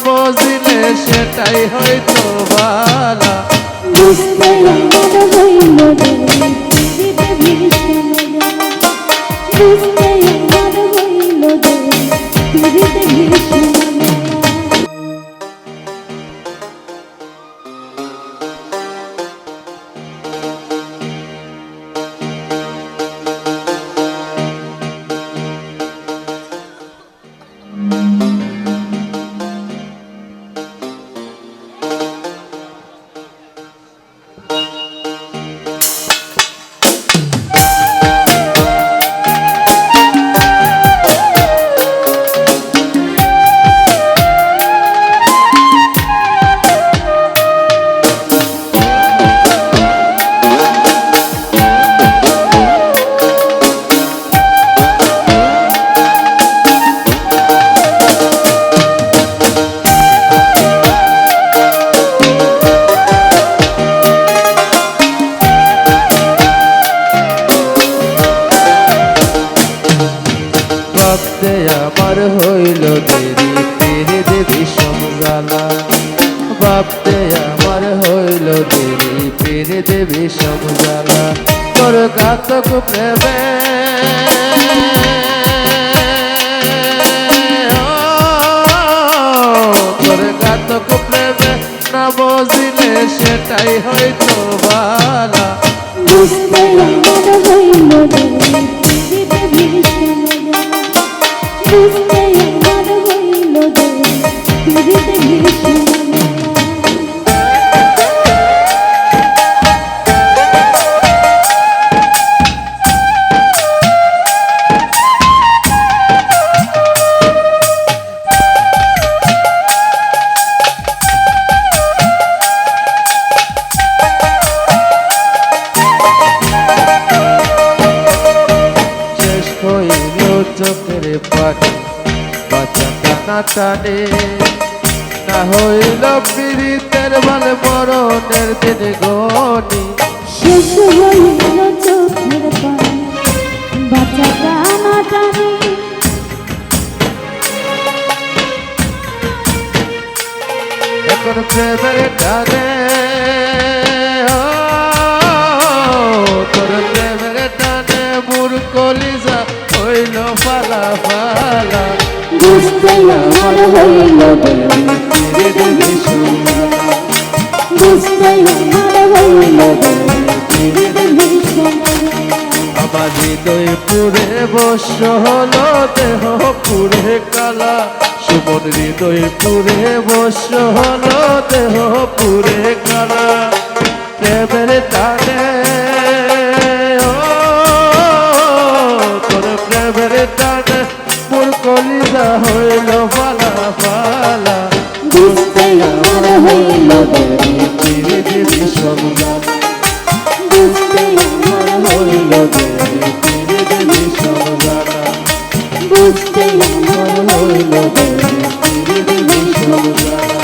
বুঝিলে সেটাই হয়তো বালা। বুঝতে আমার হইল দেরি পীড়িতে ভীষণ জ্বালা। বুঝতে আমার হইল দেরি পীড়িতে ভীষণ জ্বালা। ভাবতে আমার হইল দেরি পীড়িতে ভীষণ জ্বালা। ভাবতে আমার হইল দেরি পীড়িতে ভীষণ জ্বালা। তোর ঘাতক প্রেমে তোর ঘাতক প্রেমে না বুঝিলে সেটাই হয়তো বালা। বুঝতে আমার হইল দেরি পীড়িতে ভীষণ জ্বালা। বুঝতে আমার হইল দেরি পীড়িতে ভীষণ জ্বালা। শেষ হইল চোখের পানি বাঁচা টানা টানে। না হইল পীড়িতের বলে মরণের দিন গনি। শেষ হইল চোখের পানি বাঁচা টানাটানি। এখন প্রেমের টানে তোর প্রেমের টানে মোর কলিজা হইল ফালা ফালা। বুঝতে আমার হইল দেরি পীড়িতে ভীষণ জ্বালা। বুঝতে আমার হইল দেরি পীড়িতে ভীষণ জ্বালা। আমার হৃদয় পুরে বর্ষ হলো দেহ পুরে কালা। সুমন হৃদয় পুরে বর্ষ হলো দেহ পুরে কালা। প্রেমের টানে তোর প্রেমের টানে মোর কলিজা হইল ফালা ফালা। বুঝতে আমার হইল দেরি পীড়িতে ভীষণ জ্বালা। বুঝতে আমার হইল দেরি পীড়িতে ভীষণ জ্বালা। বুঝতে আমার হইল দেরি পীড়িতে ভীষণ জ্বালা।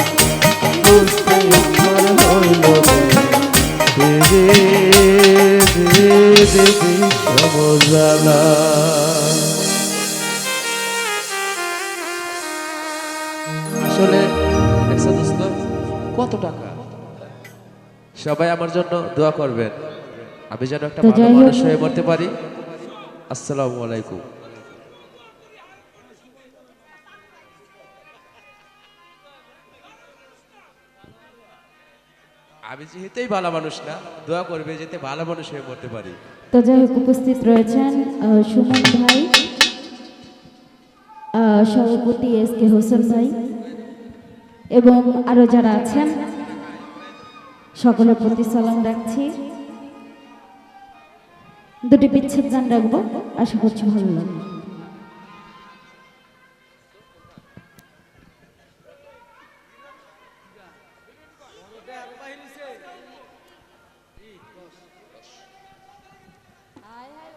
বুঝতে আমার হইল দেরি পীড়িতে ভীষণ জ্বালা। আসলে দেখছো দোস্ত কত টাকা। সবাই আমার জন্য দোয়া করবেন আমি যেন একটা তো ভালো যাই হোক। মানুষ হয়ে মরতে পারি। আসসালামু আলাইকুম। আমি যেহেতুই ভালো মানুষ না, দোয়া করবে যাতে ভালো মানুষ হয়ে মরতে পারি। তো যাই হোক, উপস্থিত রয়েছেন সুমন ভাই, সভাপতি এস.কে. হোসেন ভাই এবং আরো যারা আছেন সকলের প্রতি সালাম রাখছি। দুটি বিচ্ছেদ গান রাখবো, আশা করছি ভালো লাগবে। আয় হায়